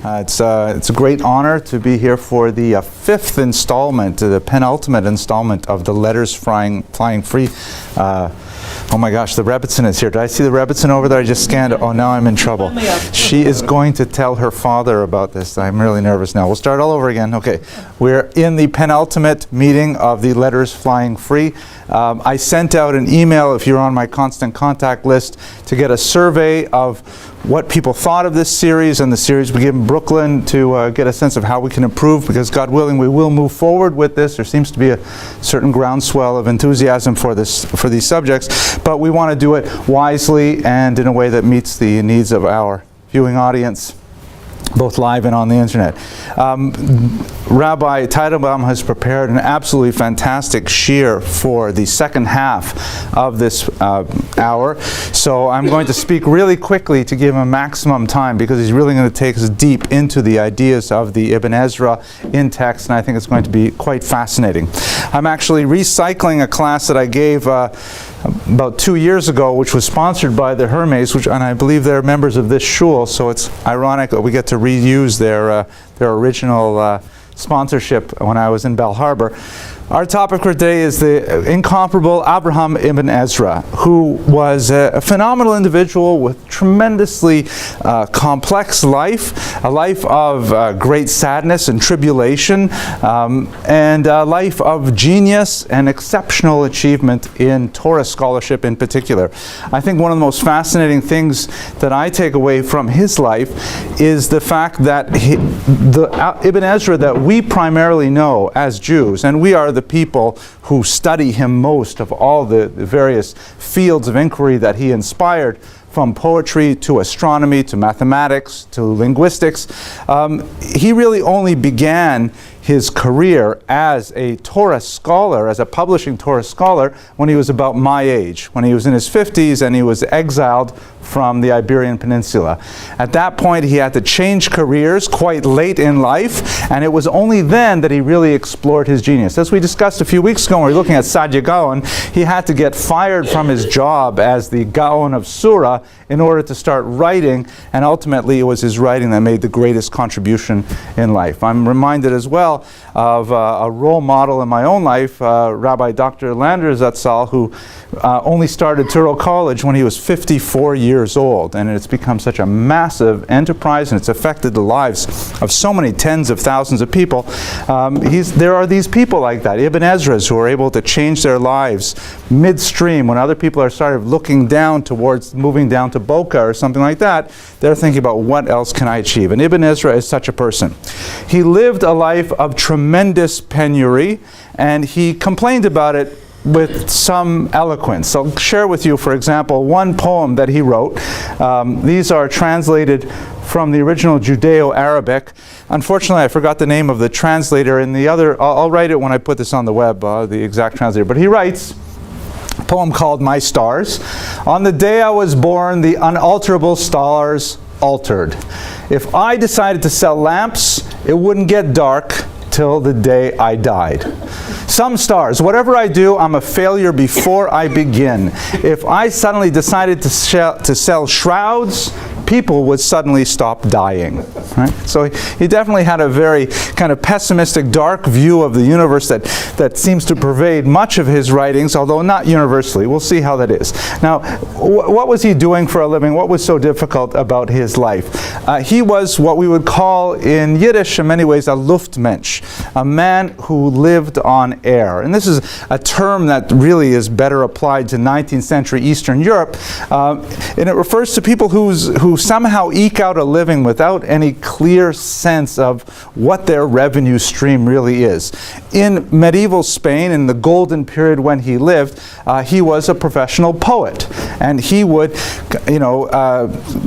It's a great honor to be here for the fifth installment, the penultimate installment of the Letters Flying Free. Oh my gosh, the Rebbitzin is here. Did I see the Rebbitzin over there? I just scanned it. Oh, now I'm in trouble. She is going to tell her father about this. I'm really nervous now. We'll start all over again. Okay. We're in the penultimate meeting of the Letters Flying Free. I sent out an email, if you're on my constant contact list, to get a survey of what people thought of this series and the series we give in Brooklyn, to get a sense of how we can improve, because God willing we will move forward with this. There seems to be a certain groundswell of enthusiasm for these subjects, but we want to do it wisely and in a way that meets the needs of our viewing audience, both live and on the internet. Rabbi Teitelbaum has prepared an absolutely fantastic shiur for the second half of this hour. So I'm going to speak really quickly to give him maximum time, because he's really going to take us deep into the ideas of the Ibn Ezra in text, and I think it's going to be quite fascinating. I'm actually recycling a class that I gave about 2 years ago, which was sponsored by the Hermes, and I believe they're members of this shul, so it's ironic that we get to reuse their original sponsorship when I was in Bell Harbor. Our topic for today is the incomparable Abraham Ibn Ezra, who was a phenomenal individual with tremendously complex life, a life of great sadness and tribulation, and a life of genius and exceptional achievement in Torah scholarship in particular. I think one of the most fascinating things that I take away from his life is the fact that the Ibn Ezra that we primarily know as Jews, and we are the people who study him most of all the various fields of inquiry that he inspired, from poetry to astronomy to mathematics to linguistics. He really only began his career as a Torah scholar, as a publishing Torah scholar, when he was about my age, when he was in his 50s and he was exiled from the Iberian Peninsula. At that point, he had to change careers quite late in life, and it was only then that he really explored his genius. As we discussed a few weeks ago when we were looking at Sadia Gaon, he had to get fired from his job as the Gaon of Surah in order to start writing, and ultimately it was his writing that made the greatest contribution in life. I'm reminded as well of a role model in my own life, Rabbi Dr. Lander Zatzal, who only started Touro College when he was 54 years old, and it's become such a massive enterprise, and it's affected the lives of so many tens of thousands of people. There are these people like that, Ibn Ezras, who are able to change their lives midstream when other people are sort of looking down towards moving down to Boca or something like that. They're thinking about, what else can I achieve? And Ibn Ezra is such a person. He lived a life of tremendous penury, and he complained about it with some eloquence. I'll share with you, for example, one poem that he wrote. These are translated from the original Judeo-Arabic. Unfortunately, I forgot the name of the translator. In the other, I'll write it when I put this on the web, the exact translator. But he writes a poem called My Stars. On the day I was born, the unalterable stars altered. If I decided to sell lamps, it wouldn't get dark till the day I died. Some stars, whatever I do, I'm a failure before I begin. If I suddenly decided to sell shrouds, people would suddenly stop dying. Right? So he definitely had a very kind of pessimistic, dark view of the universe that seems to pervade much of his writings, although not universally. We'll see how that is. Now, what was he doing for a living? What was so difficult about his life? He was what we would call in Yiddish, in many ways, a Luftmensch, a man who lived on air. And this is a term that really is better applied to 19th century Eastern Europe. And it refers to people who somehow eke out a living without any clear sense of what their revenue stream really is. In medieval Spain, in the golden period when he lived, he was a professional poet, and he would,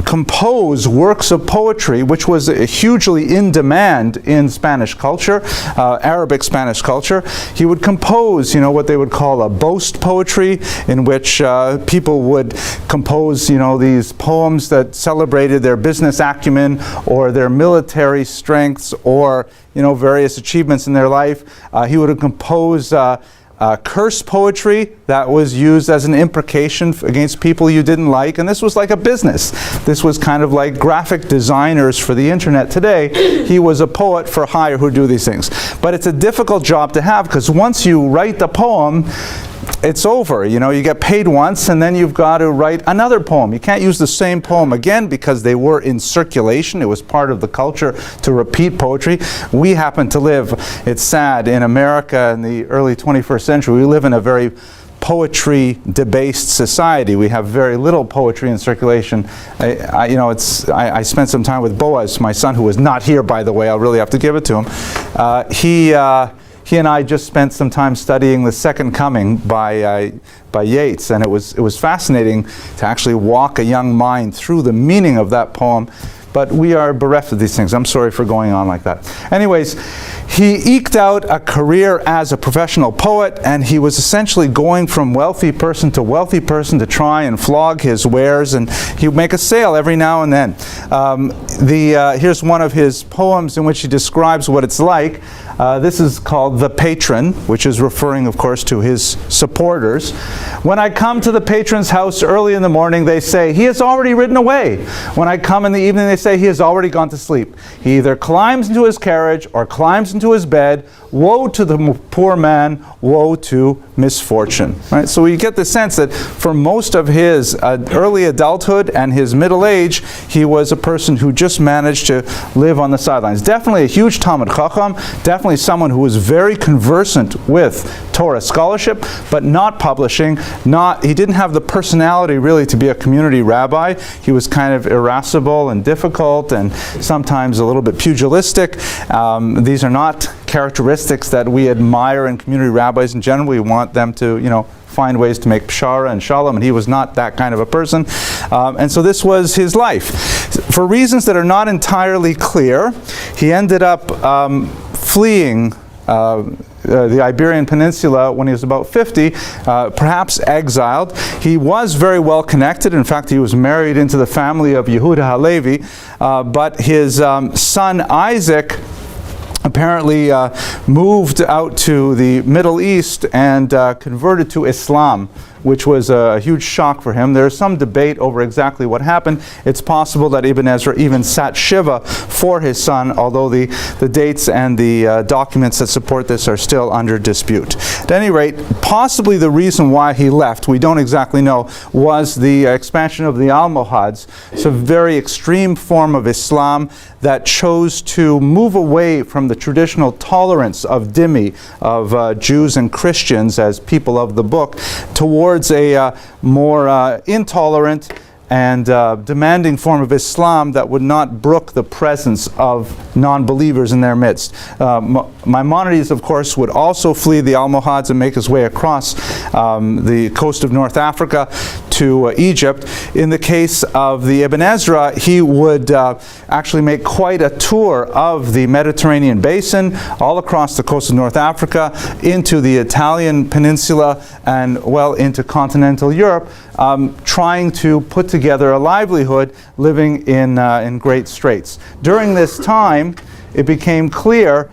compose works of poetry, which was hugely in demand in Spanish culture, Arabic Spanish culture. He would compose, what they would call a boast poetry, in which people would compose, these poems that celebrated their business acumen or their military strengths or, various achievements in their life. He would compose curse poetry that was used as an imprecation against people you didn't like, and this was like a business. This was kind of like graphic designers for the internet today. He was a poet for hire who do these things. But it's a difficult job to have, because once you write the poem, it's over. You know, you get paid once, and then you've got to write another poem. You can't use the same poem again because they were in circulation. It was part of the culture to repeat poetry. We happen to live, it's sad, in America in the early 21st century. We live in a very poetry-debased society. We have very little poetry in circulation. I spent some time with Boaz, my son, who was not here, by the way. I'll really have to give it to him. He and I just spent some time studying The Second Coming by Yeats, and it was fascinating to actually walk a young mind through the meaning of that poem. But we are bereft of these things. I'm sorry for going on like that. Anyways, he eked out a career as a professional poet, and he was essentially going from wealthy person to wealthy person to try and flog his wares, and he would make a sale every now and then. Here's one of his poems in which he describes what it's like. This is called The Patron, which is referring, of course, to his supporters. When I come to the patron's house early in the morning, they say, he has already ridden away. When I come in the evening, they say, he has already gone to sleep. He either climbs into his carriage or climbs into his bed. Woe to the poor man, woe to misfortune. Right? So we get the sense that for most of his early adulthood and his middle age, he was a person who just managed to live on the sidelines. Definitely a huge Talmud Chacham, definitely someone who was very conversant with Torah scholarship, but not publishing. He didn't have the personality really to be a community rabbi. He was kind of irascible and difficult and sometimes a little bit pugilistic. These are not characteristics that we admire in community rabbis in general. We want them to, find ways to make pshara and shalom, and he was not that kind of a person. And so this was his life. For reasons that are not entirely clear, he ended up fleeing the Iberian Peninsula when he was about 50, perhaps exiled. He was very well connected. In fact, he was married into the family of Yehuda Halevi, but his son Isaac apparently moved out to the Middle East and converted to Islam, which was a huge shock for him. There's some debate over exactly what happened. It's possible that Ibn Ezra even sat Shiva for his son, although the dates and the documents that support this are still under dispute. At any rate, possibly the reason why he left, we don't exactly know, was the expansion of the Almohads. It's a very extreme form of Islam that chose to move away from the traditional tolerance of dhimmi, of Jews and Christians as people of the book, towards a more intolerant and demanding form of Islam that would not brook the presence of non-believers in their midst. Maimonides, of course, would also flee the Almohads and make his way across the coast of North Africa to Egypt. In the case of the Ibn Ezra, he would actually make quite a tour of the Mediterranean basin, all across the coast of North Africa, into the Italian peninsula, and well into continental Europe, trying to put together a livelihood living in great straits. During this time, it became clear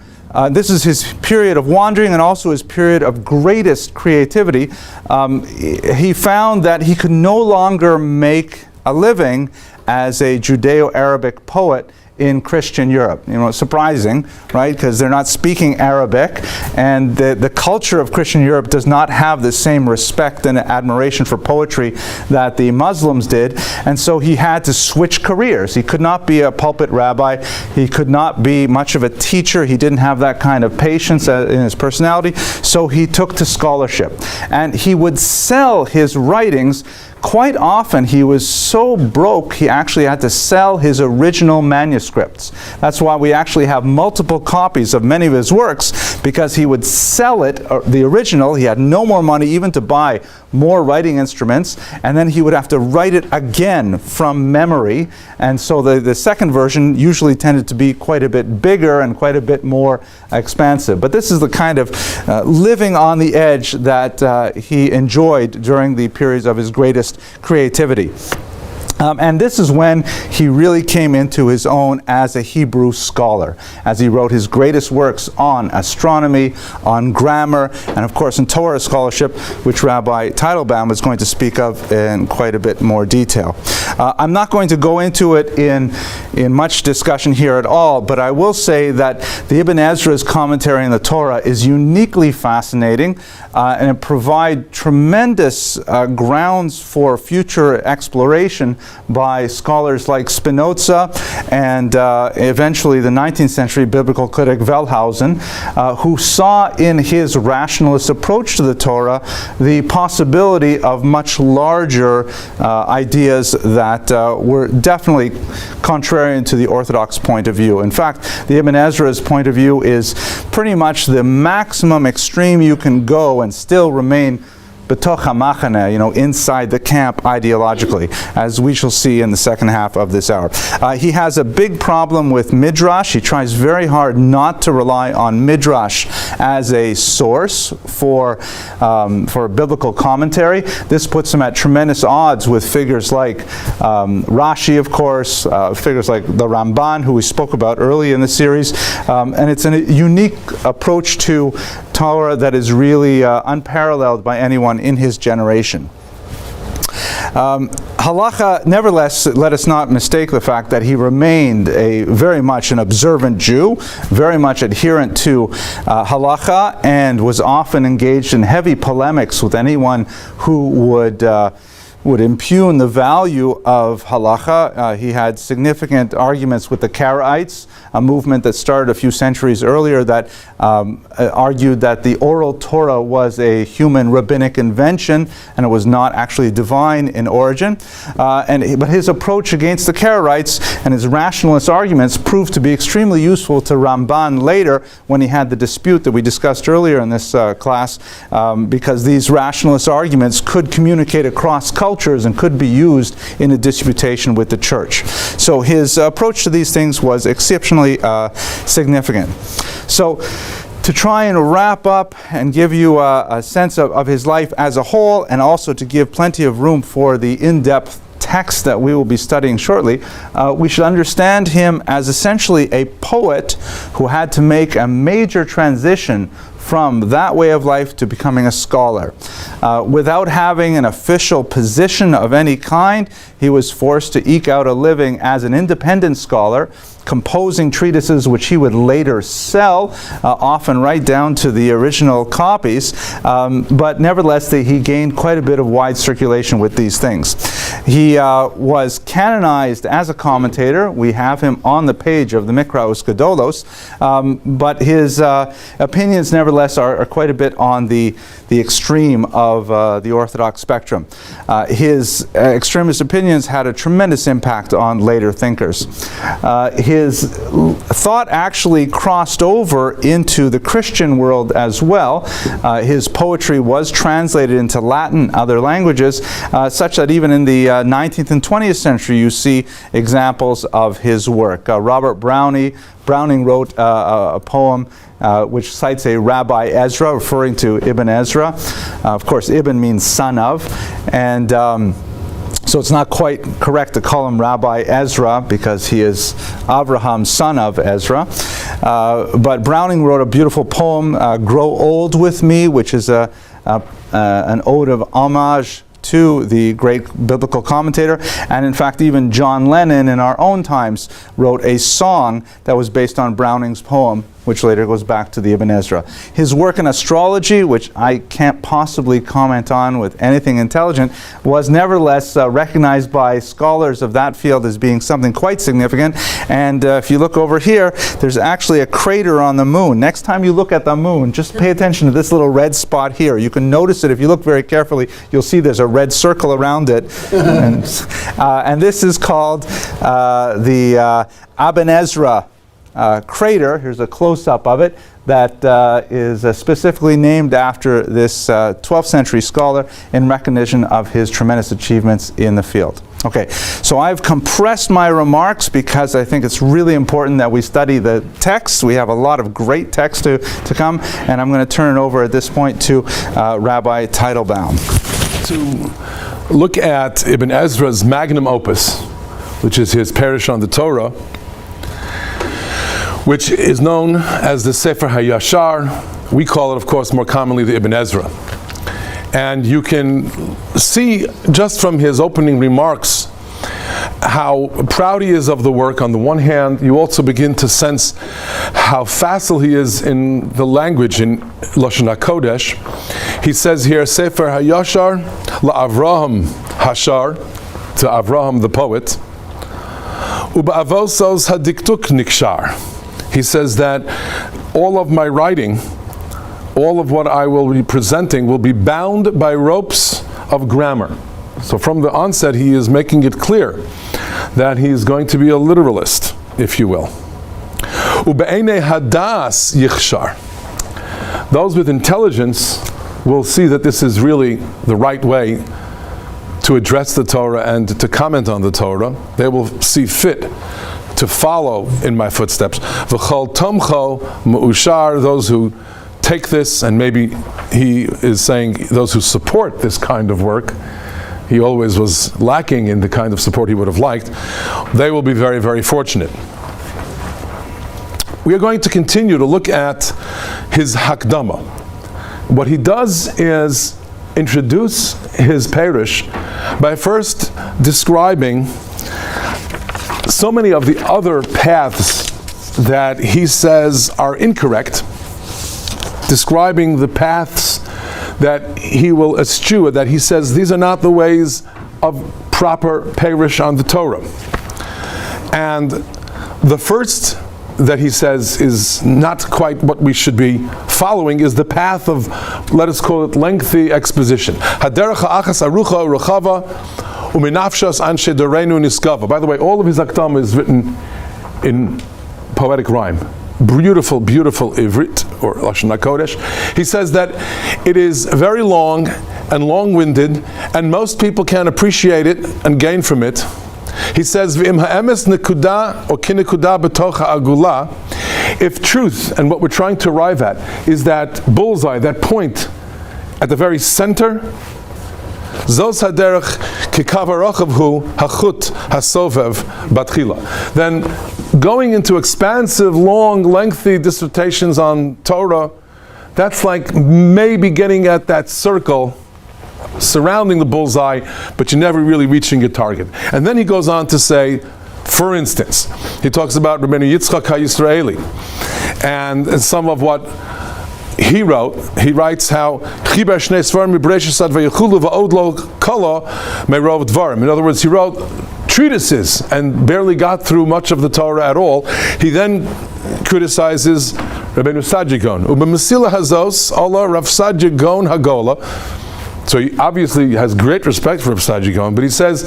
this is his period of wandering and also his period of greatest creativity. He found that he could no longer make a living as a Judeo-Arabic poet in Christian Europe. Surprising, right? Because they're not speaking Arabic, and the culture of Christian Europe does not have the same respect and admiration for poetry that the Muslims did, and so he had to switch careers. He could not be a pulpit rabbi. He could not be much of a teacher. He didn't have that kind of patience in his personality, so he took to scholarship. And he would sell his writings. Quite often he was so broke he actually had to sell his original manuscripts. That's why we actually have multiple copies of many of his works, because he would sell it, the original. He had no more money even to buy more writing instruments, and then he would have to write it again from memory. And so the second version usually tended to be quite a bit bigger and quite a bit more expansive. But this is the kind of living on the edge that he enjoyed during the periods of his greatest creativity. And this is when he really came into his own as a Hebrew scholar, as he wrote his greatest works on astronomy, on grammar, and of course in Torah scholarship, which Rabbi Teitelbaum is going to speak of in quite a bit more detail. I'm not going to go into it in much discussion here at all, but I will say that the Ibn Ezra's commentary on the Torah is uniquely fascinating, and it provides tremendous grounds for future exploration by scholars like Spinoza and eventually the 19th century biblical critic Wellhausen, who saw in his rationalist approach to the Torah the possibility of much larger ideas that were definitely contrarian to the Orthodox point of view. In fact, the Ibn Ezra's point of view is pretty much the maximum extreme you can go and still remain b'toch hamachane, inside the camp ideologically, as we shall see in the second half of this hour. He has a big problem with Midrash. He tries very hard not to rely on Midrash as a source for biblical commentary. This puts him at tremendous odds with figures like Rashi, of course, figures like the Ramban, who we spoke about early in the series, and it's a unique approach to Torah that is really unparalleled by anyone in his generation. Halacha, nevertheless, let us not mistake the fact that he remained very much an observant Jew, very much adherent to halacha, and was often engaged in heavy polemics with anyone who would impugn the value of halacha. He had significant arguments with the Karaites, a movement that started a few centuries earlier that argued that the oral Torah was a human rabbinic invention and it was not actually divine in origin. But his approach against the Karaites and his rationalist arguments proved to be extremely useful to Ramban later when he had the dispute that we discussed earlier in this class, because these rationalist arguments could communicate across cultures and could be used in a disputation with the church. So his approach to these things was exceptionally significant. So to try and wrap up and give you a sense of his life as a whole, and also to give plenty of room for the in-depth text that we will be studying shortly, we should understand him as essentially a poet who had to make a major transition from that way of life to becoming a scholar. Without having an official position of any kind, he was forced to eke out a living as an independent scholar, composing treatises which he would later sell, often right down to the original copies, but nevertheless he gained quite a bit of wide circulation with these things. He was canonized as a commentator. We have him on the page of the Mikraos Gedolos, but his opinions nevertheless are quite a bit on the extreme of the Orthodox spectrum. His extremist opinions had a tremendous impact on later thinkers. His thought actually crossed over into the Christian world as well. His poetry was translated into Latin, other languages, such that even in the 19th and 20th century you see examples of his work. Robert Browning wrote a poem which cites a Rabbi Ezra, referring to Ibn Ezra. Of course, Ibn means son of, and so it's not quite correct to call him Rabbi Ezra because he is Avraham, son of Ezra. But Browning wrote a beautiful poem, Grow Old With Me, which is an ode of homage to the great biblical commentator. And in fact, even John Lennon in our own times wrote a song that was based on Browning's poem, which later goes back to the Ibn Ezra. His work in astrology, which I can't possibly comment on with anything intelligent, was nevertheless recognized by scholars of that field as being something quite significant. And if you look over here, there's actually a crater on the moon. Next time you look at the moon, just pay attention to this little red spot here. You can notice it if you look very carefully. You'll see there's a red circle around it. And this is called the Ibn Ezra crater. Here's a close-up of it that is specifically named after this 12th century scholar in recognition of his tremendous achievements in the field. Okay, so I've compressed my remarks because I think it's really important that we study the text. We have a lot of great text to come, and I'm going to turn it over at this point to Rabbi Teitelbaum. To look at Ibn Ezra's magnum opus, which is his Parish on the Torah, which is known as the Sefer HaYashar. We call it, of course, more commonly the Ibn Ezra. And you can see just from his opening remarks how proud he is of the work. On the one hand, you also begin to sense how facile he is in the language in Lashon HaKodesh. He says here, Sefer HaYashar la'Avraham Hashar, to Avraham the poet, U'ba'avosos hadiktuk nikshar. He says that all of my writing, all of what I will be presenting will be bound by ropes of grammar. So from the onset he is making it clear that he is going to be a literalist, if you will. U'be'enei hadas yichshar. Those with intelligence will see that this is really the right way to address the Torah and to comment on the Torah. They will see fit to follow in my footsteps. V'chol tomcho mu'ushar, those who take this, and maybe he is saying those who support this kind of work. He always was lacking in the kind of support he would have liked. They will be very, very fortunate. We are going to continue to look at his Hakdama. What he does is introduce his parish by first describing so many of the other paths that he says are incorrect, describing the paths that he will eschew, that he says these are not the ways of proper parish on the Torah. And the first that he says is not quite what we should be following is the path of, let us call it, lengthy exposition. Haderech ha'achas arucha rechava u'minafshas anshe dorenu niskava. By the way, all of his akdama is written in poetic rhyme. Beautiful, beautiful Ivrit, or Lashon HaKodesh. He says that it is very long and long-winded, and most people can appreciate it and gain from it. He says, V'im ha'emes nekuda or kinekuda b'toch ha'agula, if truth, and what we're trying to arrive at, is that bullseye, that point at the very center, Zos haderech kikavarochavhu hachut hasovev batchila. Then going into expansive, long, lengthy dissertations on Torah, that's like maybe getting at that circle surrounding the bullseye, but you're never really reaching your target. And then he goes on to say, for instance, he talks about Rabbi Yitzchak HaYisraeli and some of what he wrote. He writes how in other words, he wrote treatises and barely got through much of the Torah at all. He then criticizes Rabbeinu Sajigon. So he obviously has great respect for Rav Sajigon, but he says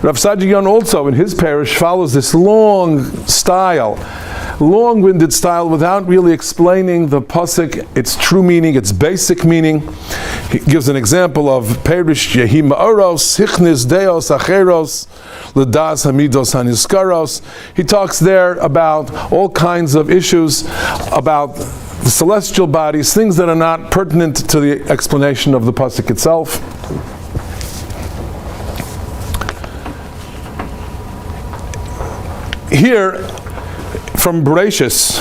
Rav Sajigon also in his parish follows this long-winded style without really explaining the pasuk, its true meaning, its basic meaning. He gives an example of Perish Yehi Ma'oros, Hichnis Deos Acheros, L'das Hamidos Haniskaros. He talks there about all kinds of issues about the celestial bodies, things that are not pertinent to the explanation of the pasuk itself. Here, from Bereshis,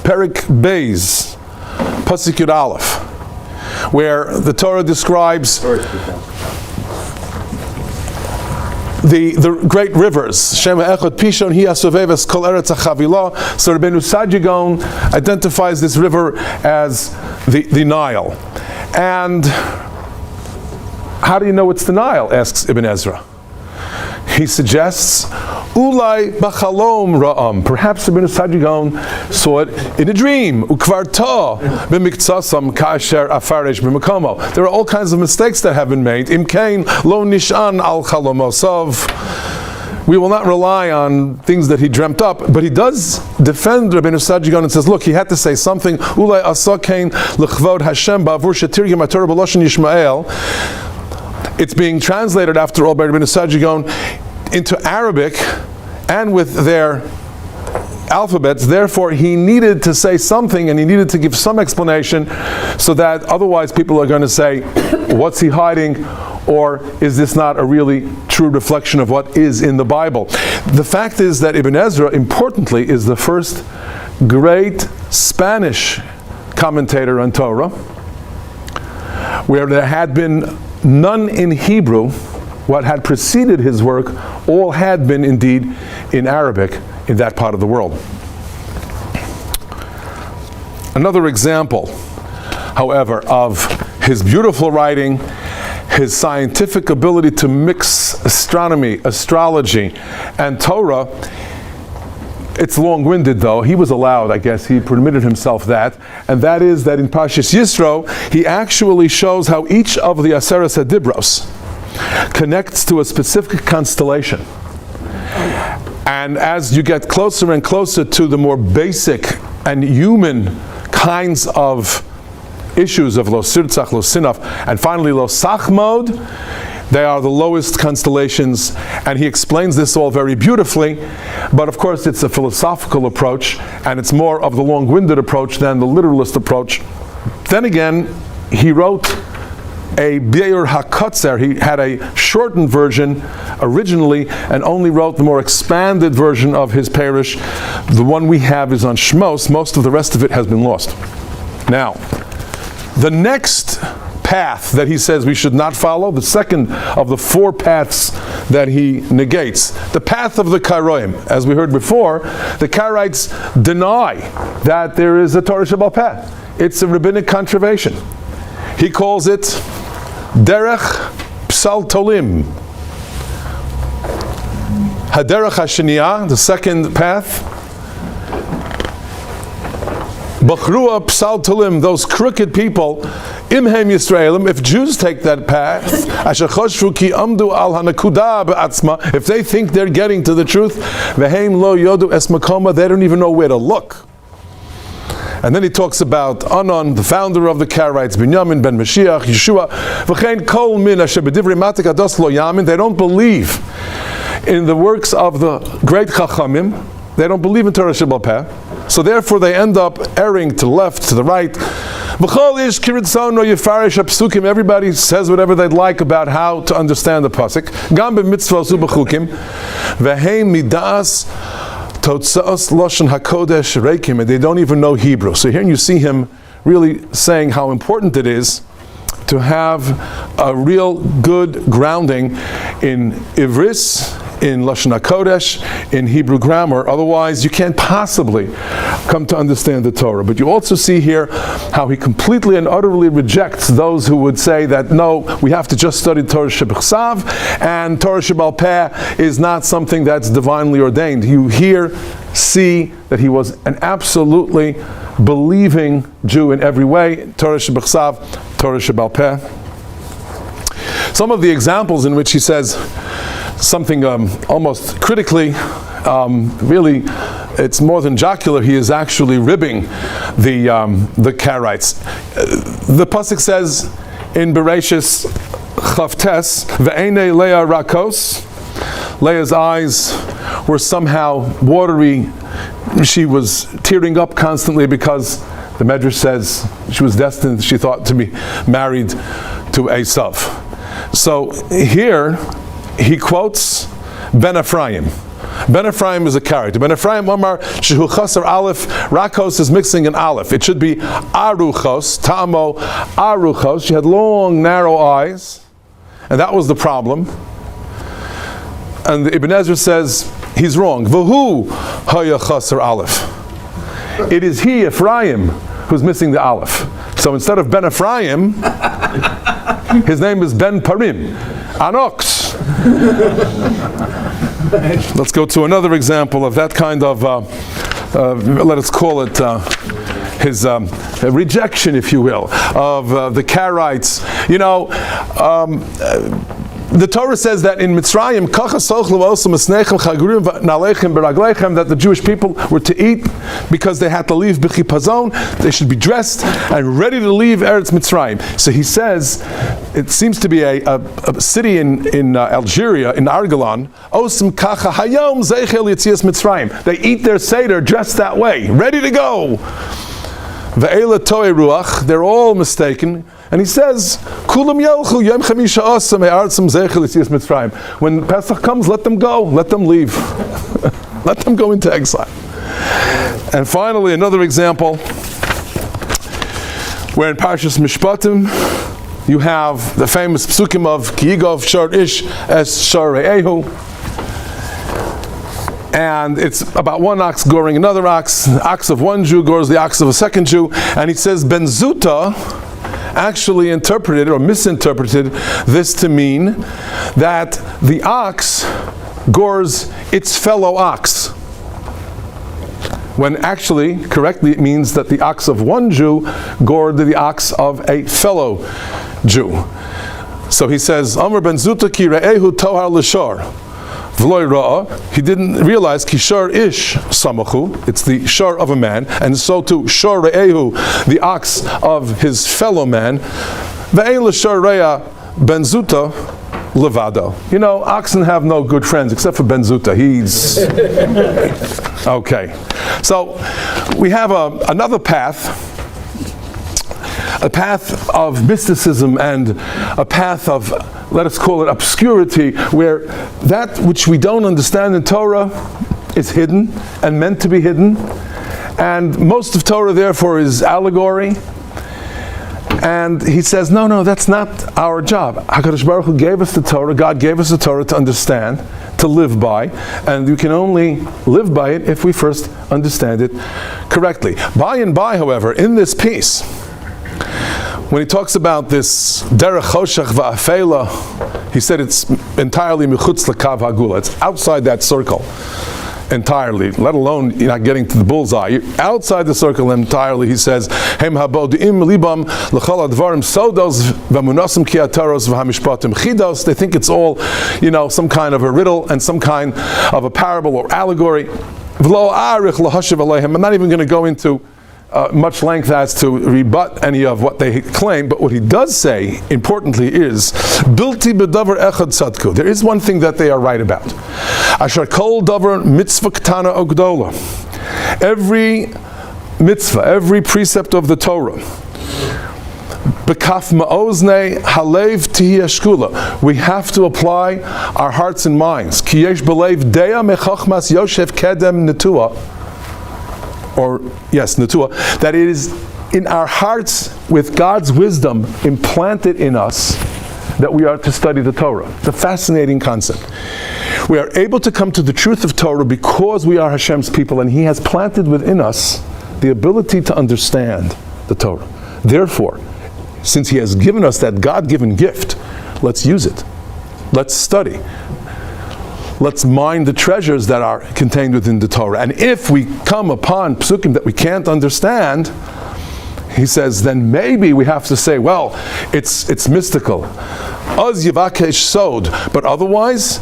Perik Beis, Pasuk Yud Aleph, where the Torah describes the great rivers. Shema Echad Pishon Hi Asoveves Kol Eretz HaChavila. So Rabbeinu Sajigon identifies this river as the Nile. And how do you know it's the Nile? Asks Ibn Ezra. He suggests, Ulai b'chalom ra'am. Perhaps Rabbeinu Sajigon saw it in a dream. Ukvarta b'miktsasam ka'asher afaresh b'makomo. There are all kinds of mistakes that have been made. Imkain lo nishan al chalomosav. We will not rely on things that he dreamt up, but he does defend Rabbeinu Sajigon and says, look, he had to say something. Ulai asakein l'chvod Hashem ba'avur shetirgim haTorah b'loshen Yishmael. It's being translated, after all, by Rabbeinu Sajigon into Arabic and with their alphabets. Therefore, he needed to say something and he needed to give some explanation, so that otherwise people are going to say, what's he hiding? or is this not a really true reflection of what is in the Bible? The fact is that Ibn Ezra, importantly, is the first great Spanish commentator on Torah, where there had been none in Hebrew. What had preceded his work all had been indeed in Arabic in that part of the world. Another example, however, of his beautiful writing, his scientific ability to mix astronomy, astrology, and Torah. It's long-winded, though. He was allowed, I guess, he permitted himself that, and that is that in Parshas Yisro, he actually shows how each of the Aseret Dibros connects to a specific constellation. And as you get closer and closer to the more basic and human kinds of issues of Lo Sirtzach, Lo Sinaf, and finally Lo Sachmod, they are the lowest constellations, and he explains this all very beautifully, but of course it's a philosophical approach, and it's more of the long-winded approach than the literalist approach. Then again, he wrote a Be'er HaKotzer. He had a shortened version originally and only wrote the more expanded version of his parish. The one we have is on Shmos. Most of the rest of it has been lost. Now, the next path that he says we should not follow, the second of the four paths that he negates, the path of the Karaim. As we heard before, the Karaites deny that there is a Torah Sheba'al Peh. It's a rabbinic contravention. He calls it Derech Psal Tolim. Haderech HaSheniyah, the second path. Bachrua Psal Tolim, those crooked people. Imhem Yisraelim, if Jews take that path, Asher Choshvu Ki Amdu Al Hanakuda Be'atzma, if they think they're getting to the truth, Veheim Lo Yodu Es Makoma, they don't even know where to look. And then he talks about Anon, the founder of the Karaites, Binyamin ben Mashiach, Yeshua, V'chein Kol Min Asher B'divrei Matik Ados Lo Yamin. They don't believe in the works of the great Chachamim. They don't believe in Torah Sheba'al Peh. So therefore they end up erring to the left, to the right. V'chol ish kiritzono yifarish hapsukim. Everybody says whatever they'd like about how to understand the pasuk. Gam b'mitzvos u'b'chukim. V'heim midas Totsaos Loshen HaKodesh Reikim, and they don't even know Hebrew. So here you see him really saying how important it is to have a real good grounding in Ivris, in Lashon HaKodesh, in Hebrew grammar. Otherwise, you can't possibly come to understand the Torah. But you also see here how he completely and utterly rejects those who would say that, no, we have to just study Torah Shebechsav, and Torah Sheba'al Peh is not something that's divinely ordained. You here see that he was an absolutely believing Jew in every way. Torah Shebechsav, Torah Sheba'al Peh. Some of the examples in which he says something almost critically, really, it's more than jocular. He is actually ribbing the Karaites. The pasuk says in Bereshis Chavtes, Ve'enei Leah Rakos. Leah's eyes were somehow watery. She was tearing up constantly because the Medrash says she was destined, she thought, to be married to Esav. So here he quotes Ben Ephraim. Ben Ephraim is a character. Ben Ephraim Omar Shehu Chasar Aleph. Rakos is mixing an Aleph. It should be Aruchos. Tamo Aruchos. She had long, narrow eyes, and that was the problem. And the Ibn Ezra says he's wrong. V'hu Haya Chasar Aleph. It is he, Ephraim, who's missing the Aleph. So instead of Ben Ephraim, his name is Ben Parim. Anox. Let's go to another example of that kind of, let us call it his rejection, if you will, of the Karaites. You know, the Torah says that in Mitzrayim, that the Jewish people were to eat because they had to leave b'chipazon. They should be dressed and ready to leave Eretz Mitzrayim. So he says, it seems to be a city in Algeria, in Argolan. Osim kacha hayom zeichel yitzias Mitzrayim. They eat their seder dressed that way, ready to go. Ve'ela to'e ruach. They're all mistaken. And he says, Kulam yelchu yom chamisha asa me'artzim zeichel yitzias Mitzrayim. When Pesach comes, let them go, let them leave. Let them go into exile. And finally, another example, where in Parshas Mishpatim, you have the famous psukim of Ki yigov shar ish es shar re'ehu. And it's about one ox goring another ox. The ox of one Jew gores the ox of a second Jew. And he says, Ben Zuta actually interpreted or misinterpreted this to mean that the ox gores its fellow ox, when actually, correctly, it means that the ox of one Jew gored the ox of a fellow Jew. So he says, Amr ben Zuta ki re'ehu tohar l'shar. He didn't realize kishar ish samachu, it's the shar of a man, and so too shar re'ehu, the ox of his fellow man. Ve'ein l'shar re'ah ben Zuta levado. You know, oxen have no good friends except for Ben Zuta. He's okay. So we have another path. A path of mysticism and a path of, let us call it obscurity, where that which we don't understand in Torah is hidden and meant to be hidden. And most of Torah, therefore, is allegory. And he says, no, that's not our job. HaKadosh Baruch Hu gave us the Torah, God gave us the Torah to understand, to live by, and you can only live by it if we first understand it correctly. By and by, however, in this piece, when he talks about this derech choshech va'afela, he said it's entirely mechutz lekav hagula. It's outside that circle entirely, let alone you're not getting to the bullseye. You're outside the circle entirely. He says, Hem habodim libam l'chol advarim sodos v'munasim ki ataros v'hamishpatim chidos. They think it's all, some kind of a riddle and some kind of a parable or allegory. V'lo arich lahashiv aleihim. I'm not even going to go into much length as to rebut any of what they claim, but what he does say, importantly, is Bilti bedavar echad tzadku. There is one thing that they are right about. Asher kol davar mitzvah ktana ogdola. Every mitzvah, every precept of the Torah, bekaf ma'ozne halev tihi ashkula. We have to apply our hearts and minds. Ki yesh belev deya mechachmas yoshev kedem netua. Natua, that it is in our hearts with God's wisdom implanted in us that we are to study the Torah. It's a fascinating concept. We are able to come to the truth of Torah because we are Hashem's people, and He has planted within us the ability to understand the Torah. Therefore, since He has given us that God-given gift, let's use it. Let's study. Let's mine the treasures that are contained within the Torah. And if we come upon psukim that we can't understand, he says, then maybe we have to say, well, it's mystical. Oz yivakesh sod. But otherwise,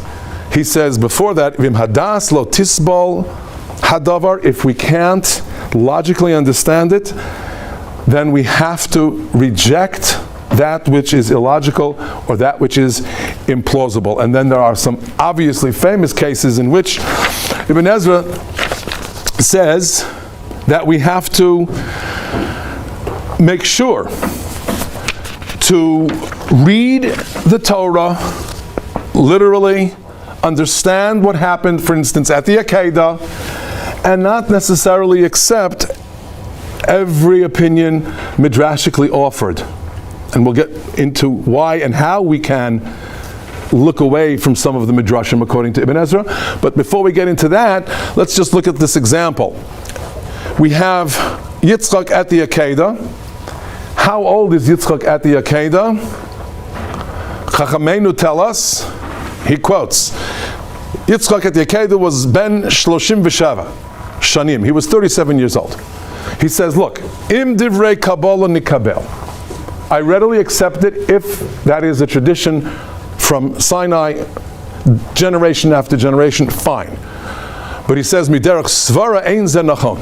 he says before that, vim hadas lo tisbol hadavar. If we can't logically understand it, then we have to reject that which is illogical or that which is implausible. And then there are some obviously famous cases in which Ibn Ezra says that we have to make sure to read the Torah literally, understand what happened, for instance, at the Akedah, and not necessarily accept every opinion midrashically offered. And we'll get into why and how we can look away from some of the midrashim according to Ibn Ezra. But before we get into that, let's just look at this example. We have Yitzchak at the Akedah. How old is Yitzchak at the Akedah? Chachamenu tell us, he quotes, Yitzchak at the Akedah was ben 37 shanim. He was 37 years old. He says, look, im divrei kabbalah nikabel. I readily accept it if that is a tradition from Sinai, generation after generation, fine. But he says, Miderach svara ein ze nachon.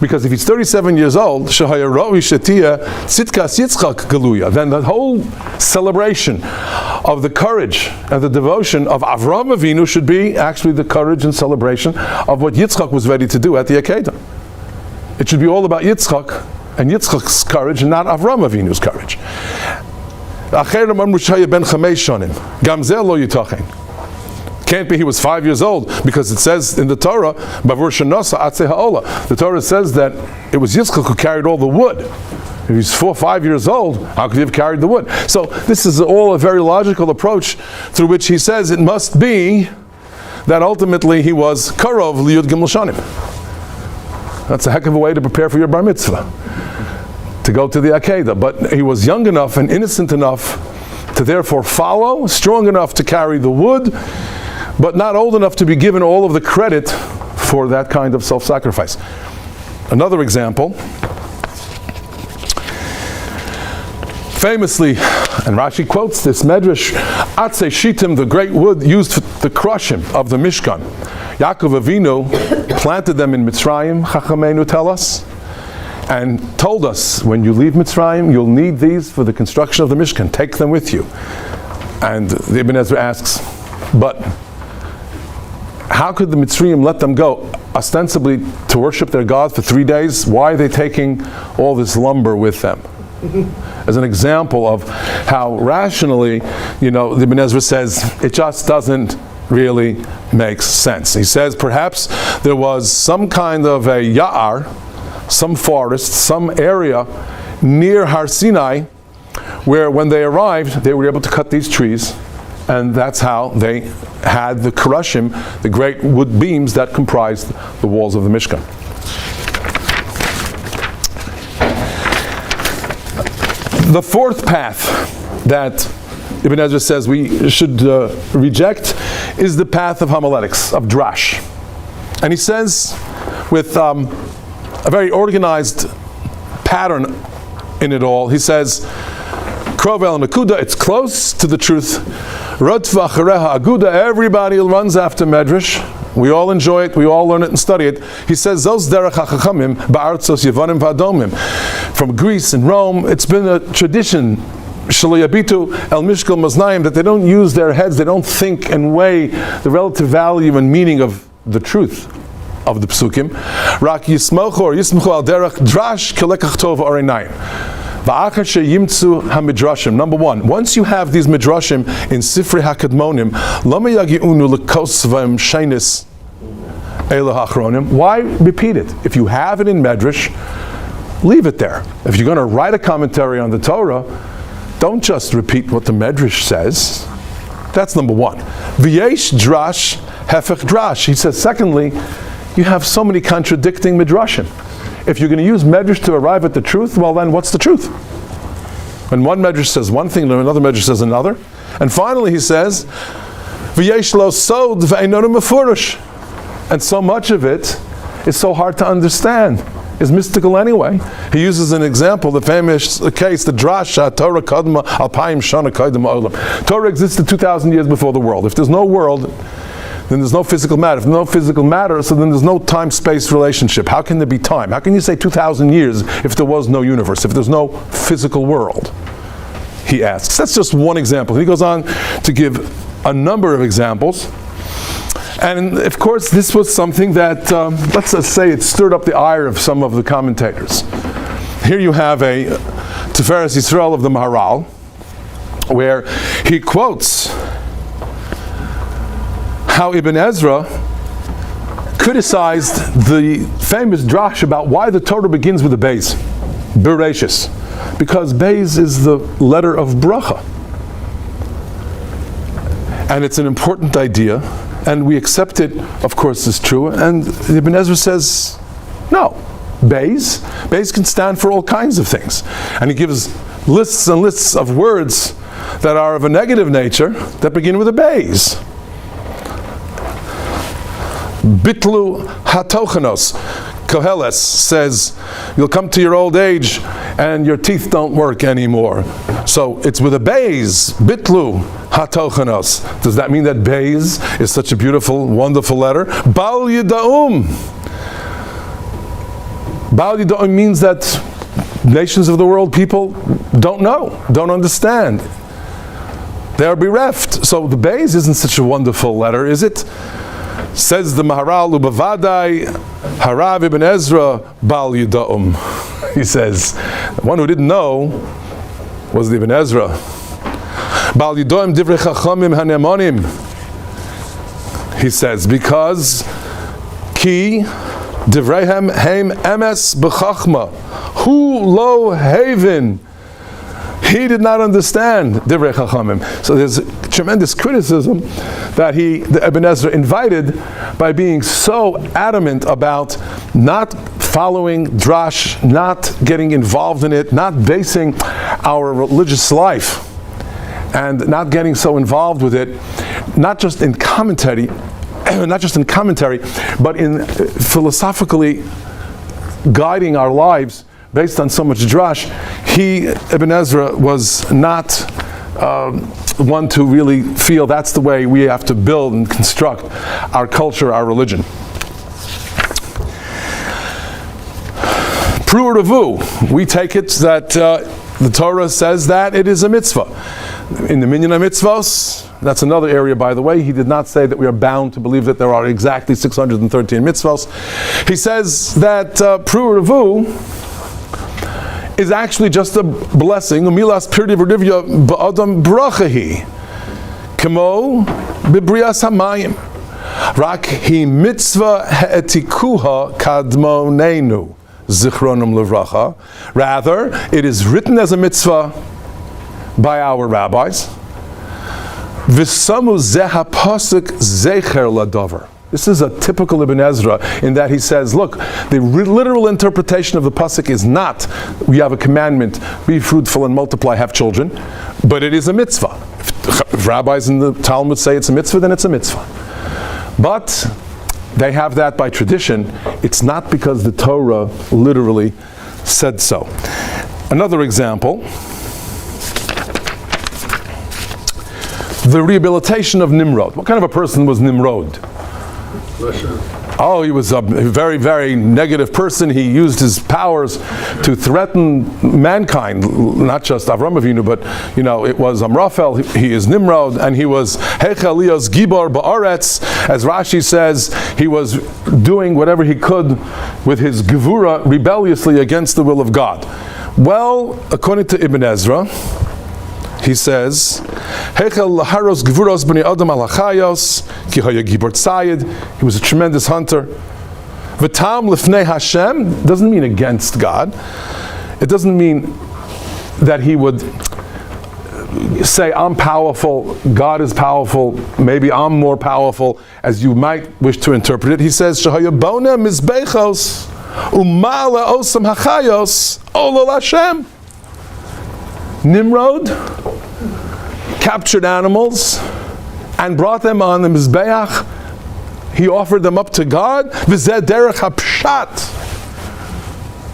Because if he's 37 years old, shehaya ra'i shetia tzitkas Yitzchak galuya, then the whole celebration of the courage and the devotion of Avram Avinu should be actually the courage and celebration of what Yitzchak was ready to do at the Akedah. It should be all about Yitzchak and Yitzchak's courage and not Avram Avinu's courage. Can't be he was 5 years old, because it says in the Torah, the Torah says that it was Yitzchak who carried all the wood. If he's 4 or 5 years old, how could he have carried the wood? So this is all a very logical approach through which he says it must be that ultimately he was Karov Liyud Gimel Shanim. That's a heck of a way to prepare for your bar mitzvah, to go to the Akedah. But he was young enough and innocent enough to therefore follow, strong enough to carry the wood, but not old enough to be given all of the credit for that kind of self-sacrifice. Another example, famously, and Rashi quotes this Medrash, Atzei Shittim, the great wood used for the crushing of the Mishkan. Yaakov Avinu planted them in Mitzrayim, Chachamenu tell us, and told us, when you leave Mitzrayim, you'll need these for the construction of the Mishkan. Take them with you. And the Ibn Ezra asks, but how could the Mitzrayim let them go, ostensibly to worship their God for 3 days? Why are they taking all this lumber with them? As an example of how rationally, the Ibn Ezra says, it just doesn't really make sense. He says perhaps there was some kind of a ya'ar, some forest, some area near Har Sinai, where when they arrived, they were able to cut these trees, and that's how they had the karushim, the great wood beams that comprised the walls of the Mishkan. The fourth path that Ibn Ezra says we should reject is the path of homiletics, of Drash. And he says, with a very organized pattern in it all, he says, Krov el Mekuda, it's close to the truth. Rodfa Achareha Aguda, everybody runs after Medrash. We all enjoy it, we all learn it and study it. He says, Zos derech hachachamim ba'artzos yevonim v'adomim. From Greece and Rome, it's been a tradition, shelo yabitu el mishkal maznayim, that they don't use their heads, they don't think and weigh the relative value and meaning of the truth of the psukim. Rak yismochu or yismochu al derech drash kelekach tov oreinayim. Number one, once you have these midrashim in Sifrei HaKadmonim, why repeat it? If you have it in Medrash, leave it there. If you're going to write a commentary on the Torah, don't just repeat what the Medrash says. That's number one. V'yesh drash hefech drash. He says, secondly, you have so many contradicting midrashim. If you're going to use Medrash to arrive at the truth, well then what's the truth? When one Medrash says one thing, and another Medrash says another. And finally he says, V'yesh lo sod v'einono mefurish. And so much of it is so hard to understand, is mystical anyway. He uses an example, the famous case, the Drash, Torah kadma alpayim shana kaidem olam. Torah existed 2,000 years before the world. If there's no world, then there's no physical matter. If there's no physical matter, so then there's no time-space relationship. How can there be time? How can you say 2,000 years if there was no universe, if there's no physical world? He asks. That's just one example. He goes on to give a number of examples. And of course, this was something that, let's just say, it stirred up the ire of some of the commentators. Here you have a Tiferes Yisrael of the Maharal, where he quotes how Ibn Ezra criticized the famous Drash about why the Torah begins with a Beis, Bereshis, because Beis is the letter of bracha. And it's an important idea, and we accept it, of course, as true, and Ibn Ezra says, no, Beis can stand for all kinds of things. And he gives lists and lists of words that are of a negative nature that begin with a Beis. Bitlu hatochanos. Koheles says, you'll come to your old age and your teeth don't work anymore. So it's with a Beis, Bitlu hatochanos. Does that mean that Beis is such a beautiful, wonderful letter? Bal Yida'um. Bal Yida'um means that nations of the world, people don't know, don't understand. They are bereft. So the Beis isn't such a wonderful letter, is it? Says the Maharal, Ubavadai, Harav Ibn Ezra Bal Yuda'um. He says, the one who didn't know was the Ibn Ezra. Bal Yuda'um Divrei Chachamim Hanemonim. He says, because Ki Divreihem Heim Emes B'Chachma Hu Lo Haven. He did not understand Divrei Chachamim. So there's tremendous criticism that the Ibn Ezra invited by being so adamant about not following Drash, not getting involved in it, not basing our religious life, and not getting so involved with it, not just in commentary, but in philosophically guiding our lives based on so much Drash. Ibn Ezra was not one to really feel that's the way we have to build and construct our culture, our religion. Pru Revu, we take it that the Torah says that it is a mitzvah. In the Minyan HaMitzvos, that's another area, by the way, he did not say that we are bound to believe that there are exactly 613 mitzvos. He says that Pru Revu is actually just a blessing. Umilas pirdi v'rivya ba'adam brachahi, kamo b'brias hamayim. Rak hi mitzvah ha'etikuha kadmonenu zichronim levracha. Rather, it is written as a mitzvah by our rabbis. V'samu zeha pasuk zecher ladover. This is a typical Ibn Ezra in that he says, look, the literal interpretation of the pasuk is not, we have a commandment, be fruitful and multiply, have children, but it is a mitzvah. If rabbis in the Talmud say it's a mitzvah, then it's a mitzvah. But they have that by tradition. It's not because the Torah literally said so. Another example, the rehabilitation of Nimrod. What kind of a person was Nimrod? Oh, he was a very, very negative person. He used his powers to threaten mankind, not just Avram Avinu, but it was Amraphel. He is Nimrod, and he was Hechaliyos Gibor Ba'aretz. As Rashi says, he was doing whatever he could with his Gevura rebelliously against the will of God. Well, according to Ibn Ezra, he says, Hechel laharos gevuros b'nei adam al hachayos ki haya gibor tzayid. He was a tremendous hunter. V'tam lifnei Hashem doesn't mean against God. It doesn't mean that he would say, I'm powerful, God is powerful, maybe I'm more powerful, as you might wish to interpret it. He says, Shehaya bona mizbechos umala osam hachayos olol Hashem. Nimrod captured animals and brought them on the Mizbeach. He offered them up to God. V'zeh derech hapshat.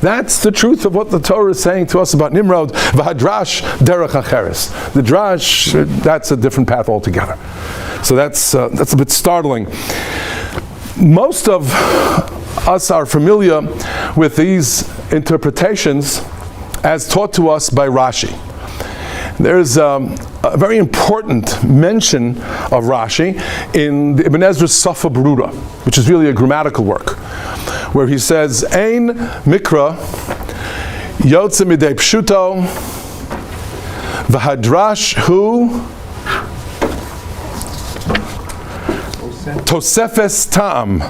That's the truth of what the Torah is saying to us about Nimrod. V'hadrash derech hacheres. The Drash, that's a different path altogether. So that's a bit startling. Most of us are familiar with these interpretations as taught to us by Rashi. There's a very important mention of Rashi in the Ibn Ezra's Safa Beruda, which is really a grammatical work, where he says, Ein mikra yotze midei pshuto v'hadrash hu tosefes ta'am.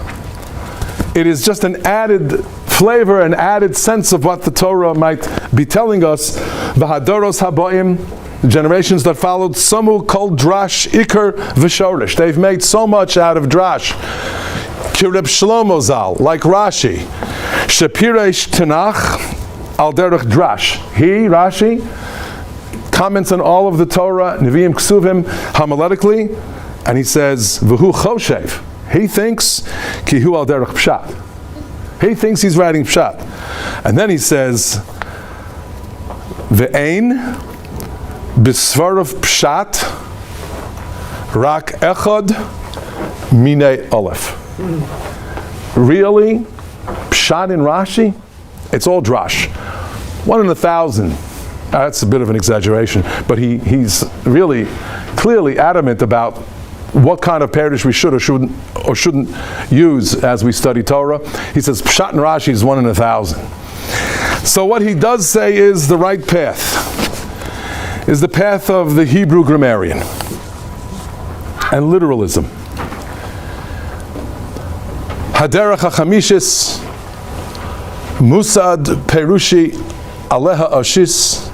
It is just an added flavor, an added sense of what the Torah might be telling us. V'hadoros haboim, the generations that followed, Samu kol Drash ikar v'shorish. They've made so much out of Drash. Kireb Shlomo Zal, like Rashi. Shapiresh Tanach al derech Drash. He, Rashi, comments on all of the Torah, Nevi'im Ksuvim, homiletically, and he says, V'hu choshev. He thinks, ki hu al derech pshat. He thinks he's writing pshat. And then he says, Ve'ein bisvarav pshat rak echad minei aleph. Really? Pshat in Rashi? It's all Drash. 1 in 1,000. That's a bit of an exaggeration, but he's really clearly adamant about what kind of perush we should or shouldn't use as we study Torah. He says Pshat and Rashi is 1 in 1,000. So what he does say is the right path is the path of the Hebrew grammarian and literalism. Haderach HaChamishis Musad Perushi Aleha Ashis.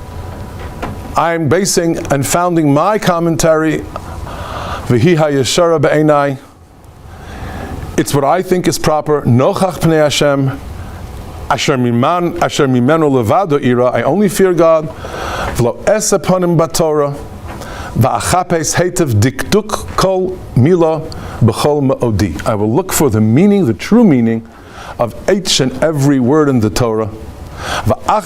I'm basing and founding my commentary V'hi HaYeshara Be'enai. It's what I think is proper. Nochach Pnei Hashem Asher Mimenu Levado Ira. I only fear God. V'lo Es Aponim Batorah V'achapes Heitev Dikduk Kol Mila B'chol Ma'odi. I will look for the meaning, the true meaning of each and every word in the Torah. I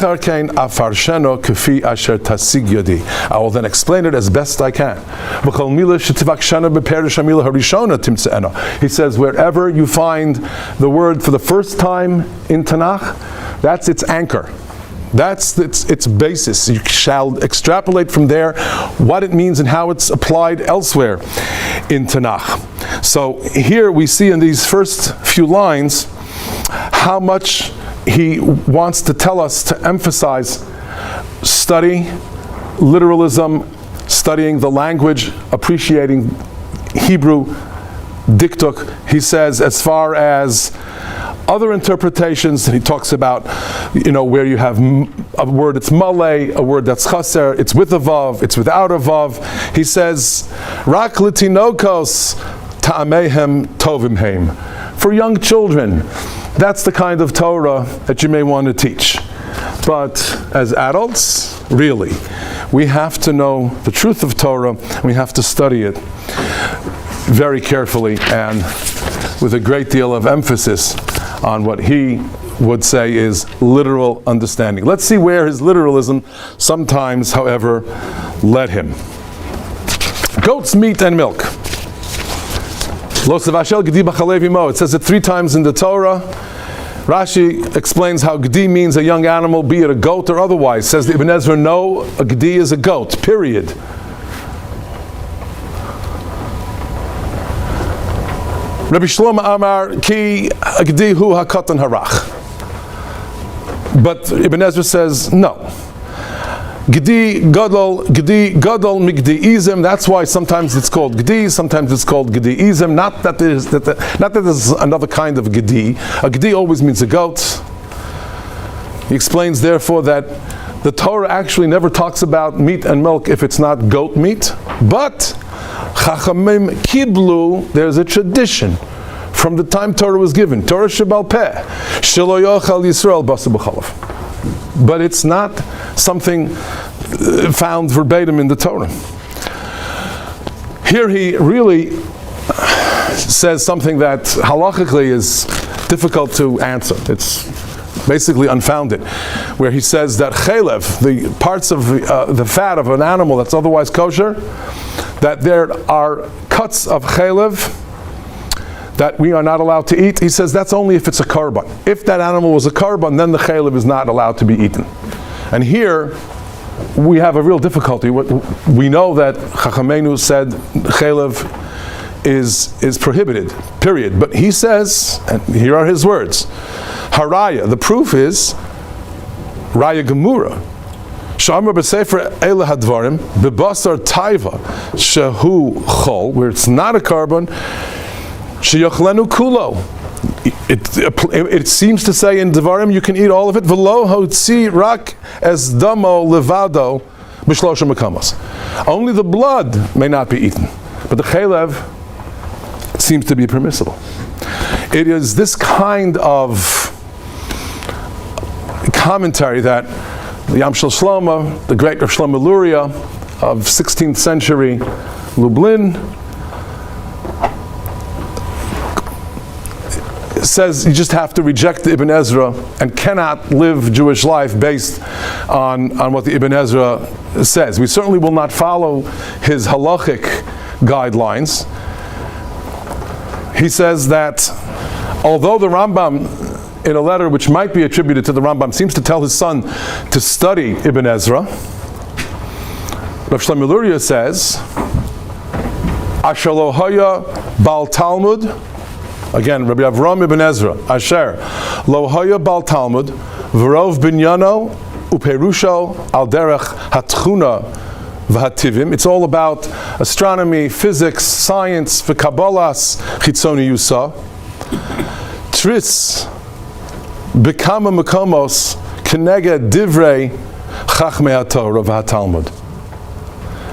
will then explain it as best I can. He says, wherever you find the word for the first time in Tanakh, that's its anchor. That's its basis. You shall extrapolate from there what it means and how it's applied elsewhere in Tanakh. So here we see in these first few lines how much he wants to tell us to emphasize study, literalism, studying the language, appreciating Hebrew diktuk. He says as far as other interpretations, he talks about, where you have a word that's malay, a word that's chaser, it's with a vav, it's without a vav. He says, rak litinokos ta'amehem tovimheim. For young children, that's the kind of Torah that you may want to teach. But as adults, really, we have to know the truth of Torah, and we have to study it very carefully and with a great deal of emphasis on what he would say is literal understanding. Let's see where his literalism sometimes, however, led him. Goat's meat and milk. It says it 3 times in the Torah. Rashi explains how gdi means a young animal, be it a goat or otherwise. Says the Ibn Ezra, no, a gdi is a goat, period. Rabbi Shlomo Amar ki gdi hu hakatan harach. But Ibn Ezra says no. Gdi gadol migdiizim. That's why sometimes it's called gdi, sometimes it's called gdiizim. Not that there's another kind of gdi. A gdi always means a goat. He explains, therefore, that the Torah actually never talks about meat and milk if it's not goat meat. But Chachamim kiblu, there's a tradition from the time Torah was given. Torah shebal peh shelo yochal Yisrael basa b'chalav. But it's not something found verbatim in the Torah. Here he really says something that halachically is difficult to answer. It's basically unfounded, where he says that Khalev, the parts of the fat of an animal that's otherwise kosher, that there are cuts of Khalev that we are not allowed to eat. He says that's only if it's a korban. If that animal was a korban, then the Khalev is not allowed to be eaten. And here we have a real difficulty. We know that Chachamenu said Khalev is prohibited, period. But he says, and here are his words, Haraya, the proof is Raya Gemura. Shamar b'sefer ele hadvarim b'basar taiva shehu chol, where it's not a korban, sheyochlenu kulo. It seems to say in Devarim you can eat all of it. V'lo hotzi rak es damo levado b'shlosha mekamos. Only the blood may not be eaten, but the chalev seems to be permissible. It is this kind of commentary that the Yamshel Shlomo, the great Rav Shlomo Luria of 16th century Lublin, says you just have to reject the Ibn Ezra and cannot live Jewish life based on what the Ibn Ezra says. We certainly will not follow his halachic guidelines. He says that although the Rambam, in a letter which might be attributed to the Rambam, seems to tell his son to study Ibn Ezra, Rav Shlomo Luria says, Asher lo haya bal Talmud. Again, Rabbi Avram Ibn Ezra. Asher lo haya bal Talmud v'rov binyano uperusho al derech hatchuna v'hativim. It's all about astronomy, physics, science, v'kabalas chitzoni yusa. Tris bekama makomos keneged divrei chachmei haTorah v'haTalmud.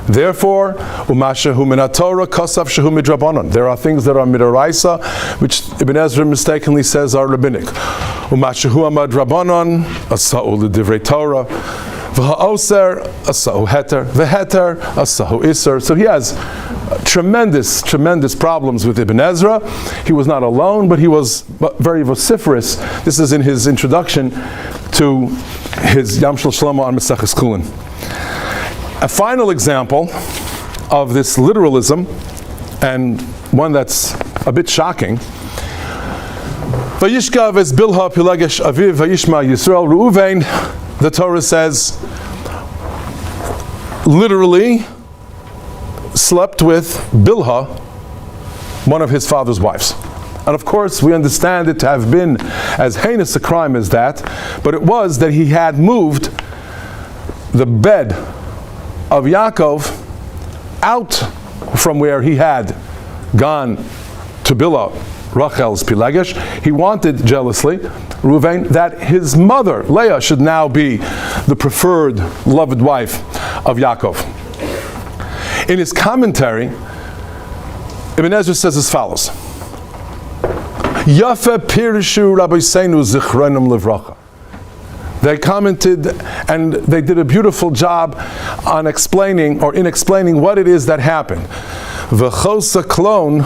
Therefore, umashahu min haTorah kosav shehu midrabanan. There are things that are midoraisa, which Ibn Ezra mistakenly says are rabbinic. Umashahu amad rabbanon asa'u l'divrei Torah, v'ha'oser asa'u heter, v'heter asa'u iser. So he has tremendous problems with Ibn Ezra. He was not alone, but he was very vociferous. This is in his introduction to his Yam Shel Shlomo on Maseches Skullen. A final example of this literalism, and one that's a bit shocking. Vayishkav es Bilha Pilegesh Aviv Vayishma Yisrael Reuven. The Torah says, literally, slept with Bilha, one of his father's wives. And of course, we understand it to have been as heinous a crime as that, but it was that he had moved the bed of Yaakov out from where he had gone to Bilhah, Rachel's Pilegesh. He wanted, jealously, Reuven, that his mother, Leah, should now be the preferred, loved wife of Yaakov. In his commentary, Ibn Ezra says as follows: Yafe pirshu Rabbi Seinu zichronim livracha. They commented and they did a beautiful job on explaining, or in explaining, what it is that happened. V'chosa klon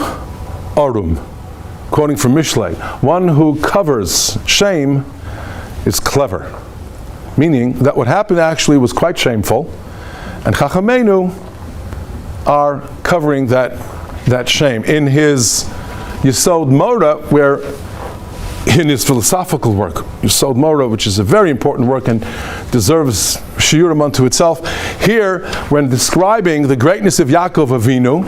arum, quoting from Mishlei, one who covers shame is clever. Meaning that what happened actually was quite shameful, and Chachamenu are covering that shame. In his Yesod Mora, where in his philosophical work, Yesod Mora, which is a very important work and deserves shiurim unto itself, here, when describing the greatness of Yaakov Avinu,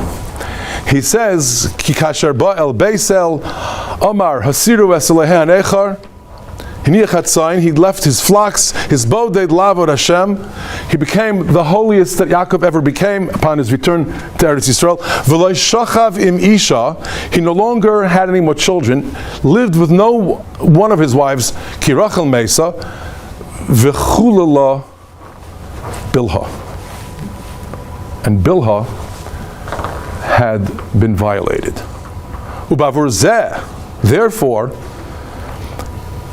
he says, Ki kasher ba el beisel, Omar hasiru es elehe anechar, he left his flocks, his boded lavod Hashem. He became the holiest that Yaakov ever became upon his return to Eretz Yisrael. V'lo shachav im isha, he no longer had any more children, lived with no one of his wives, ki Rachel Mesa, v'chulala Bilha. And Bilha had been violated. Ubavur zeh, therefore,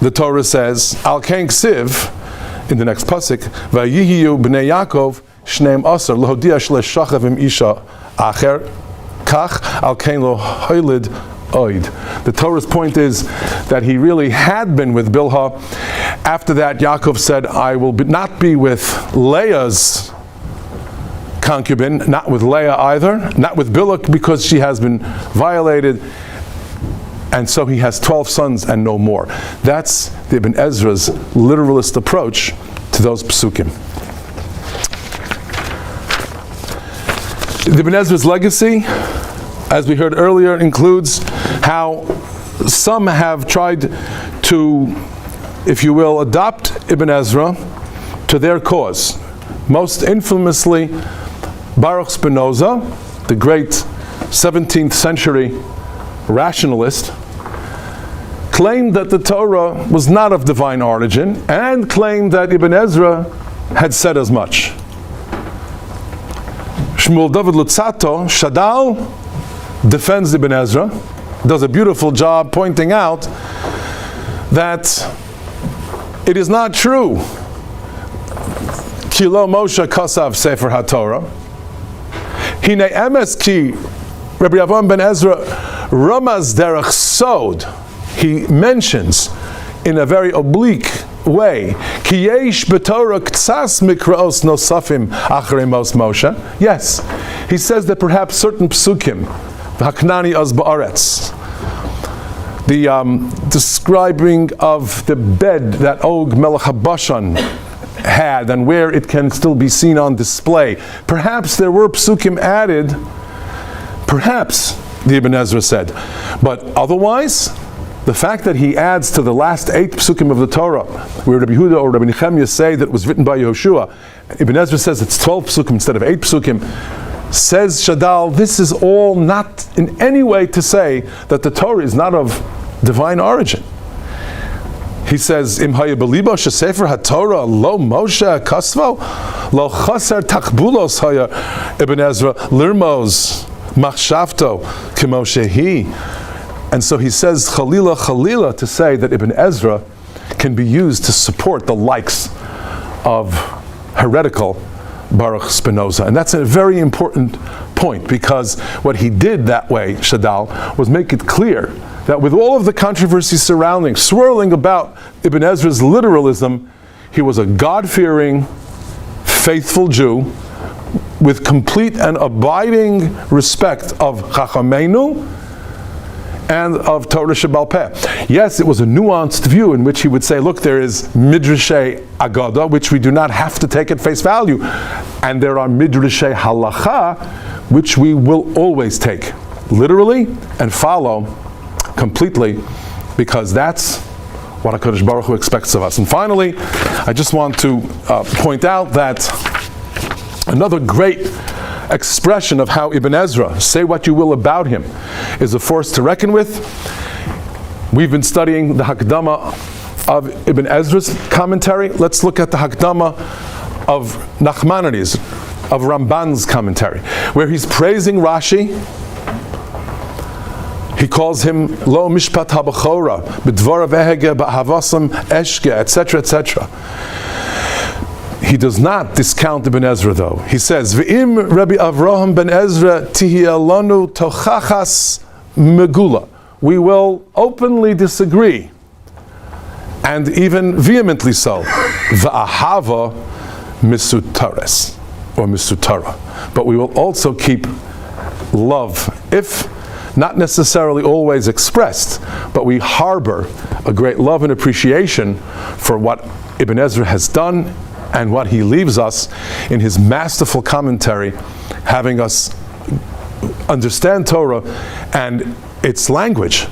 the Torah says, Al Kain Ksiv, in the next pasuk, Vayihiyu b'nei Yaakov shneim aser lohodia shle'shachav im isha acher kach al Kain lo hoylid oid. The Torah's point is that he really had been with Bilha. After that, Yaakov said, I will not be with Leah's concubine, not with Leah either, not with Bilha, because she has been violated. And so he has 12 sons and no more. That's the Ibn Ezra's literalist approach to those psukim. The Ibn Ezra's legacy, as we heard earlier, includes how some have tried to, if you will, adopt Ibn Ezra to their cause. Most infamously, Baruch Spinoza, the great 17th century rationalist, claimed that the Torah was not of divine origin, and claimed that Ibn Ezra had said as much. Shmuel David Lutzato, Shadal, defends Ibn Ezra, does a beautiful job pointing out that it is not true. Ki lo Moshe kasav Sefer HaTorah. Hine emes ki Rabbi Avram ben Ezra Ramaz derech sod. He mentions in a very oblique way, Ki yesh b'Torah ktsas mikraos nosafim achrei mos Moshe. Yes, he says that perhaps certain psukim, v'haknani az ba'aretz, the describing of the bed that Og Melech HaBashan had and where it can still be seen on display. Perhaps there were psukim added Perhaps, the Ibn Ezra said. But otherwise, the fact that he adds to the last 8 psukim of the Torah, where Rabbi Yehuda or Rabbi Nehemiah say that it was written by Yehoshua, Ibn Ezra says it's 12 psukim instead of 8 psukim, says Shadal, this is all not in any way to say that the Torah is not of divine origin. He says, Im haya belibo shesefer haTorah lo Moshe kasvo lo chaser takbulos haya Ibn Ezra lirmos machshavto kemo shehi. And so he says Chalila to say that Ibn Ezra can be used to support the likes of heretical Baruch Spinoza. And that's a very important point, because what he did that way, Shadal, was make it clear that with all of the controversy swirling about Ibn Ezra's literalism, he was a God-fearing, faithful Jew with complete and abiding respect of Chachamenu and of Torah Shebal Peh. Yes, it was a nuanced view in which he would say, look, there is Midrashay Agada, which we do not have to take at face value, and there are Midrashay Halacha, which we will always take literally and follow completely, because that's what HaKadosh Baruch Hu expects of us. And finally, I just want to point out that another great expression of how Ibn Ezra, say what you will about him, is a force to reckon with. We've been studying the Hakdama of Ibn Ezra's commentary. Let's look at the Hakdama of Nachmanides, of Ramban's commentary, where he's praising Rashi. He calls him Lo Mishpat HaBachora, B'dvora Vehege, B'havasam Eshke, etc., etc. He does not discount Ibn Ezra, though. He says, V'im Rabbi Avraham ben Ezra tihiyalanu tochachas megula. We will openly disagree, and even vehemently so. V'ahava misutares, or misutara. But we will also keep love, if not necessarily always expressed, but we harbor a great love and appreciation for what Ibn Ezra has done and what he leaves us in his masterful commentary, having us understand Torah and its language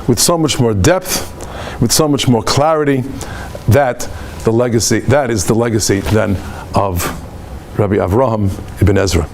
with so much more depth, with so much more clarity. That is the legacy then of Rabbi Avraham Ibn Ezra.